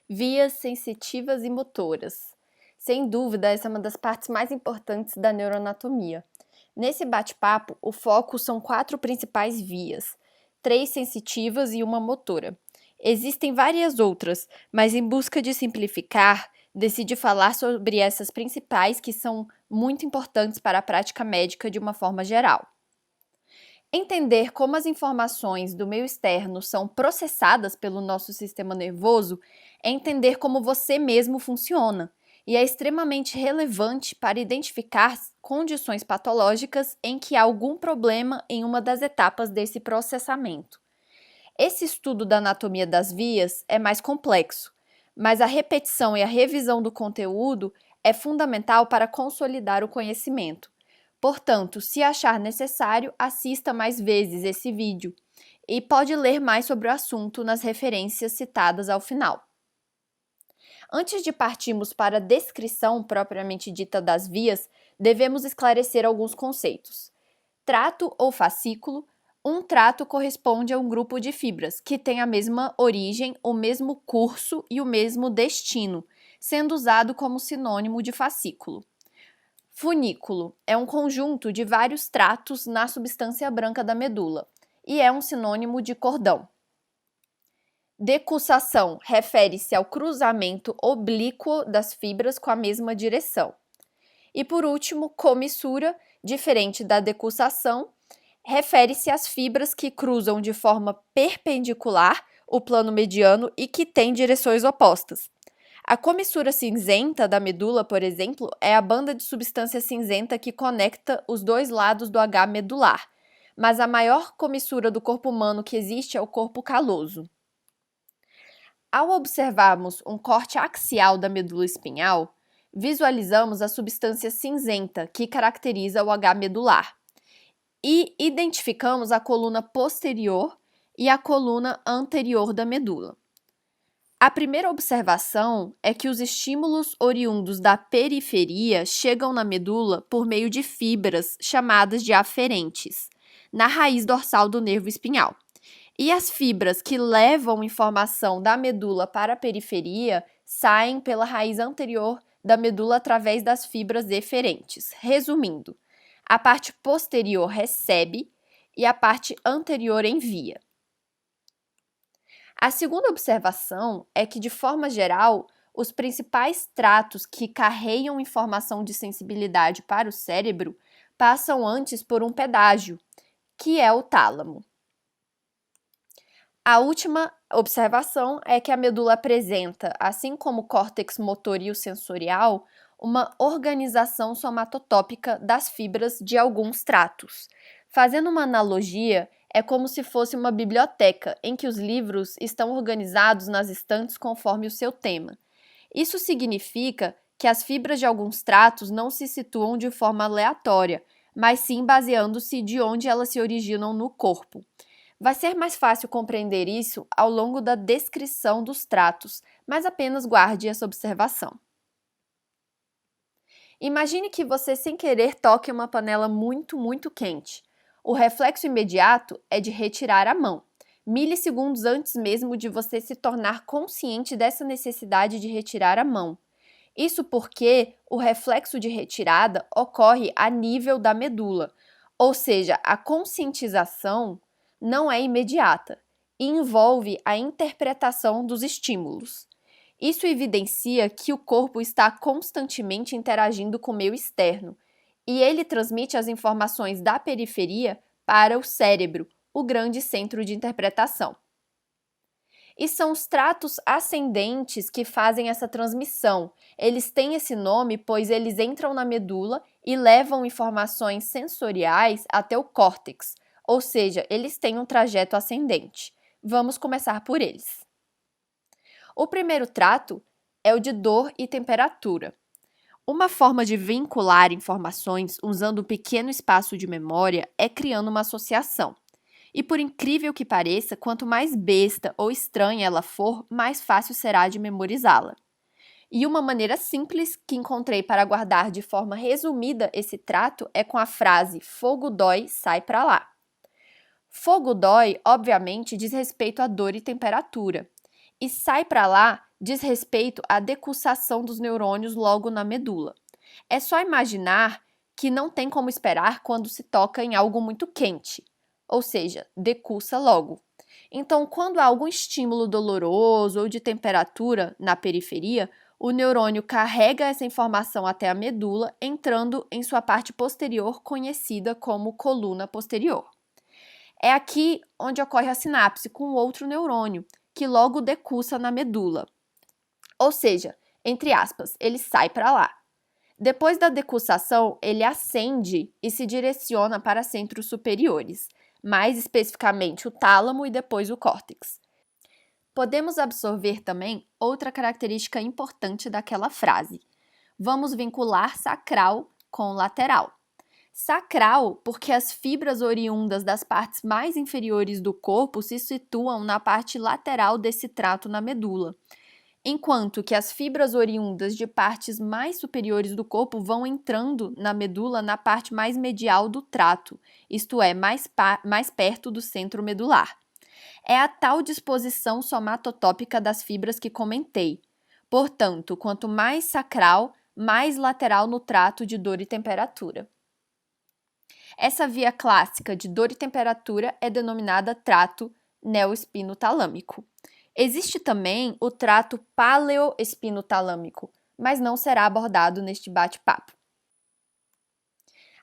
Vias sensitivas e motoras. Sem dúvida, essa é uma das partes mais importantes da neuroanatomia. Nesse bate-papo, o foco são 4 principais vias, 3 sensitivas e uma motora. Existem várias outras, mas em busca de simplificar, decidi falar sobre essas principais que são muito importantes para a prática médica de uma forma geral. Entender como as informações do meio externo são processadas pelo nosso sistema nervoso é entender como você mesmo funciona, e é extremamente relevante para identificar condições patológicas em que há algum problema em uma das etapas desse processamento. Esse estudo da anatomia das vias é mais complexo, mas a repetição e a revisão do conteúdo é fundamental para consolidar o conhecimento. Portanto, se achar necessário, assista mais vezes esse vídeo e pode ler mais sobre o assunto nas referências citadas ao final. Antes de partirmos para a descrição propriamente dita das vias, devemos esclarecer alguns conceitos. Trato ou fascículo. Um trato corresponde a um grupo de fibras que tem a mesma origem, o mesmo curso e o mesmo destino, sendo usado como sinônimo de fascículo. Funículo é um conjunto de vários tratos na substância branca da medula e é um sinônimo de cordão. Decussação refere-se ao cruzamento oblíquo das fibras com a mesma direção. E por último, comissura, diferente da decussação, refere-se às fibras que cruzam de forma perpendicular o plano mediano e que têm direções opostas. A comissura cinzenta da medula, por exemplo, é a banda de substância cinzenta que conecta os dois lados do H medular, mas a maior comissura do corpo humano que existe é o corpo caloso. Ao observarmos um corte axial da medula espinhal, visualizamos a substância cinzenta que caracteriza o H medular e identificamos a coluna posterior e a coluna anterior da medula. A primeira observação é que os estímulos oriundos da periferia chegam na medula por meio de fibras chamadas de aferentes, na raiz dorsal do nervo espinhal. E as fibras que levam informação da medula para a periferia saem pela raiz anterior da medula através das fibras eferentes. Resumindo, a parte posterior recebe e a parte anterior envia. A segunda observação é que, de forma geral, os principais tratos que carregam informação de sensibilidade para o cérebro passam antes por um pedágio, que é o tálamo. A última observação é que a medula apresenta, assim como o córtex motor e o sensorial, uma organização somatotópica das fibras de alguns tratos. Fazendo uma analogia, é como se fosse uma biblioteca em que os livros estão organizados nas estantes conforme o seu tema. Isso significa que as fibras de alguns tratos não se situam de forma aleatória, mas sim baseando-se de onde elas se originam no corpo. Vai ser mais fácil compreender isso ao longo da descrição dos tratos, mas apenas guarde essa observação. Imagine que você, sem querer, toque uma panela muito quente. O reflexo imediato é de retirar a mão, milissegundos antes mesmo de você se tornar consciente dessa necessidade de retirar a mão. Isso porque o reflexo de retirada ocorre a nível da medula, ou seja, a conscientização não é imediata e envolve a interpretação dos estímulos. Isso evidencia que o corpo está constantemente interagindo com o meio externo e ele transmite as informações da periferia para o cérebro, o grande centro de interpretação. E são os tratos ascendentes que fazem essa transmissão. Eles têm esse nome pois eles entram na medula e levam informações sensoriais até o córtex, ou seja, eles têm um trajeto ascendente. Vamos começar por eles. O primeiro trato é o de dor e temperatura. Uma forma de vincular informações usando um pequeno espaço de memória é criando uma associação. E por incrível que pareça, quanto mais besta ou estranha ela for, mais fácil será de memorizá-la. E uma maneira simples que encontrei para guardar de forma resumida esse trato é com a frase "fogo dói, sai pra lá". Fogo dói, obviamente, diz respeito à dor e temperatura. E sai pra lá diz respeito à decussação dos neurônios logo na medula. É só imaginar que não tem como esperar quando se toca em algo muito quente, ou seja, decussa logo. Então, quando há algum estímulo doloroso ou de temperatura na periferia, o neurônio carrega essa informação até a medula, entrando em sua parte posterior, conhecida como coluna posterior. É aqui onde ocorre a sinapse com outro neurônio, que logo decussa na medula. Ou seja, entre aspas, ele sai para lá. Depois da decussação, ele ascende e se direciona para centros superiores, mais especificamente o tálamo e depois o córtex. Podemos absorver também outra característica importante daquela frase. Vamos vincular sacral com lateral. Sacral, porque as fibras oriundas das partes mais inferiores do corpo se situam na parte lateral desse trato na medula, enquanto que as fibras oriundas de partes mais superiores do corpo vão entrando na medula na parte mais medial do trato, isto é, mais perto do centro medular. É a tal disposição somatotópica das fibras que comentei. Portanto, quanto mais sacral, mais lateral no trato de dor e temperatura. Essa via clássica de dor e temperatura é denominada trato neoespinotalâmico. Existe também o trato paleoespinotalâmico, mas não será abordado neste bate-papo.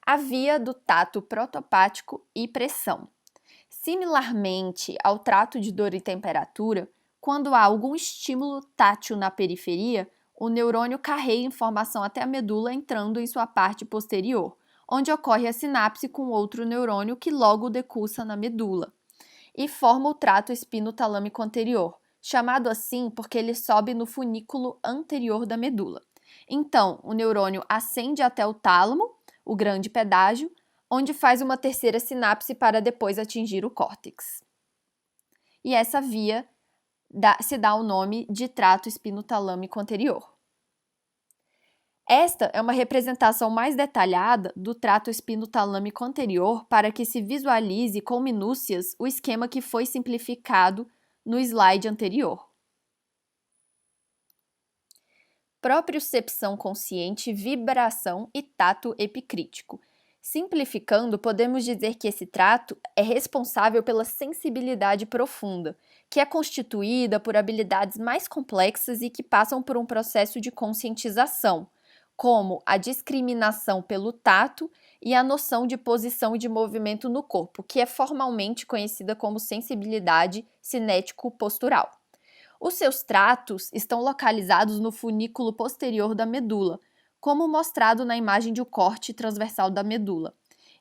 A via do tato protopático e pressão. Similarmente ao trato de dor e temperatura, quando há algum estímulo tátil na periferia, o neurônio carrega informação até a medula entrando em sua parte posterior, onde ocorre a sinapse com outro neurônio que logo decussa na medula, e forma o trato espinotalâmico anterior, chamado assim porque ele sobe no funículo anterior da medula. Então, o neurônio ascende até o tálamo, o grande pedágio, onde faz uma terceira sinapse para depois atingir o córtex. E essa via se dá o nome de trato espinotalâmico anterior. Esta é uma representação mais detalhada do trato espinotalâmico anterior para que se visualize com minúcias o esquema que foi simplificado no slide anterior. Propriocepção consciente, vibração e tato epicrítico. Simplificando, podemos dizer que esse trato é responsável pela sensibilidade profunda, que é constituída por habilidades mais complexas e que passam por um processo de conscientização, como a discriminação pelo tato e a noção de posição e de movimento no corpo, que é formalmente conhecida como sensibilidade cinético-postural. Os seus tratos estão localizados no funículo posterior da medula, como mostrado na imagem de um corte transversal da medula,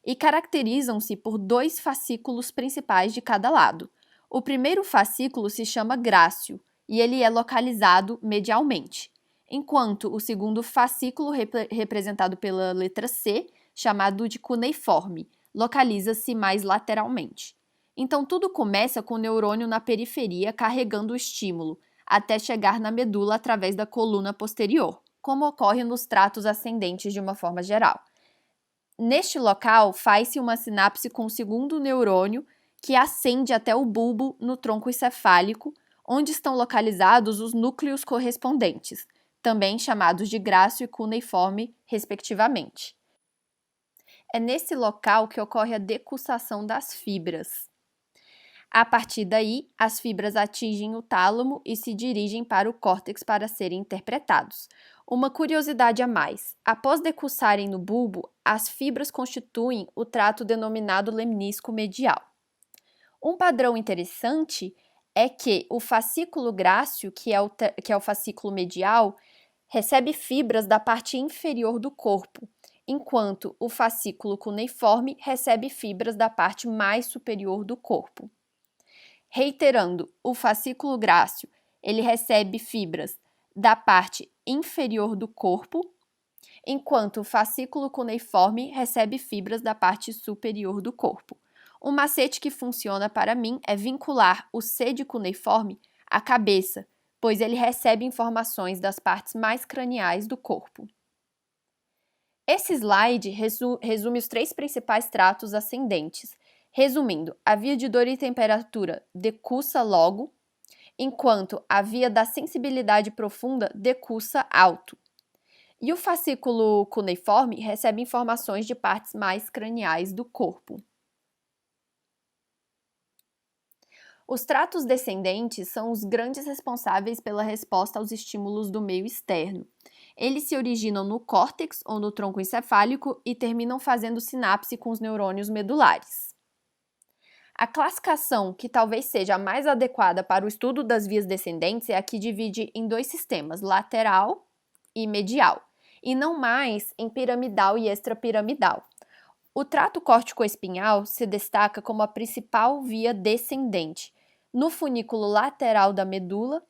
e caracterizam-se por 2 fascículos principais de cada lado. O primeiro fascículo se chama grácio e ele é localizado medialmente, enquanto o segundo fascículo, representado pela letra C, chamado de cuneiforme, localiza-se mais lateralmente. Então, tudo começa com o neurônio na periferia carregando o estímulo, até chegar na medula através da coluna posterior, como ocorre nos tratos ascendentes de uma forma geral. Neste local, faz-se uma sinapse com o segundo neurônio, que ascende até o bulbo no tronco encefálico, onde estão localizados os núcleos correspondentes, também chamados de grácio e cuneiforme, respectivamente. É nesse local que ocorre a decussação das fibras. A partir daí, as fibras atingem o tálamo e se dirigem para o córtex para serem interpretados. Uma curiosidade a mais: após decussarem no bulbo, as fibras constituem o trato denominado lemnisco medial. Um padrão interessante é que o fascículo grácio, que é o fascículo medial, recebe fibras da parte inferior do corpo, enquanto o fascículo cuneiforme recebe fibras da parte mais superior do corpo. Reiterando, o fascículo grácio, ele recebe fibras da parte inferior do corpo, enquanto o fascículo cuneiforme recebe fibras da parte superior do corpo. Um macete que funciona para mim é vincular o C de cuneiforme à cabeça, pois ele recebe informações das partes mais craniais do corpo. Esse slide resume os 3 principais tratos ascendentes. Resumindo, a via de dor e temperatura decussa logo, enquanto a via da sensibilidade profunda decursa alto. E o fascículo cuneiforme recebe informações de partes mais craniais do corpo. Os tratos descendentes são os grandes responsáveis pela resposta aos estímulos do meio externo. Eles se originam no córtex ou no tronco encefálico e terminam fazendo sinapse com os neurônios medulares. A classificação que talvez seja a mais adequada para o estudo das vias descendentes é a que divide em dois sistemas, lateral e medial, e não mais em piramidal e extrapiramidal. O trato córtico-espinhal se destaca como a principal via descendente. No funículo lateral da medula,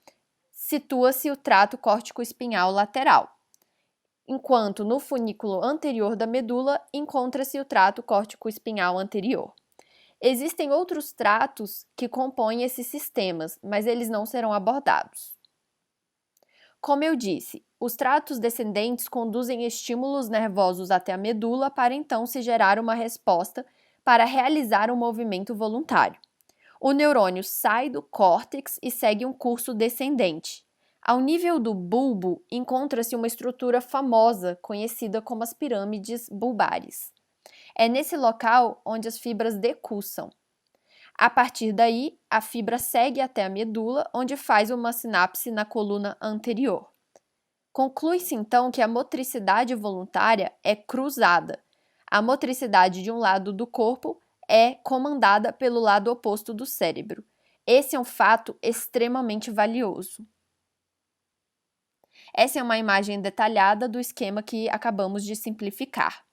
situa-se o trato córtico-espinhal lateral, enquanto no funículo anterior da medula encontra-se o trato córtico-espinhal anterior. Existem outros tratos que compõem esses sistemas, mas eles não serão abordados. Como eu disse, os tratos descendentes conduzem estímulos nervosos até a medula para então se gerar uma resposta para realizar um movimento voluntário. O neurônio sai do córtex e segue um curso descendente. Ao nível do bulbo, encontra-se uma estrutura famosa, conhecida como as pirâmides bulbares. É nesse local onde as fibras decussam. A partir daí, a fibra segue até a medula, onde faz uma sinapse na coluna anterior. Conclui-se então que a motricidade voluntária é cruzada. A motricidade de um lado do corpo é comandada pelo lado oposto do cérebro. Esse é um fato extremamente valioso. Essa é uma imagem detalhada do esquema que acabamos de simplificar.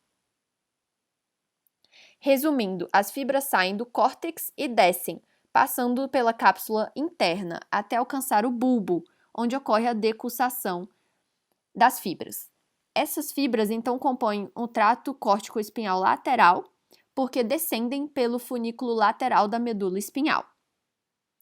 Resumindo, as fibras saem do córtex e descem, passando pela cápsula interna até alcançar o bulbo, onde ocorre a decussação das fibras. Essas fibras então compõem um trato córtico-espinhal lateral, porque descendem pelo funículo lateral da medula espinhal.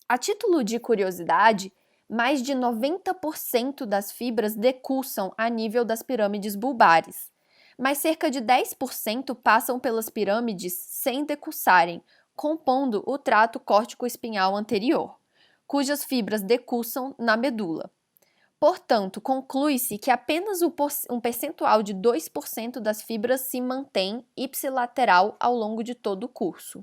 A título de curiosidade, mais de 90% das fibras decussam a nível das pirâmides bulbares, mas cerca de 10% passam pelas pirâmides sem decussarem, compondo o trato córtico-espinhal anterior, cujas fibras decussam na medula. Portanto, conclui-se que apenas um percentual de 2% das fibras se mantém ipsilateral ao longo de todo o curso.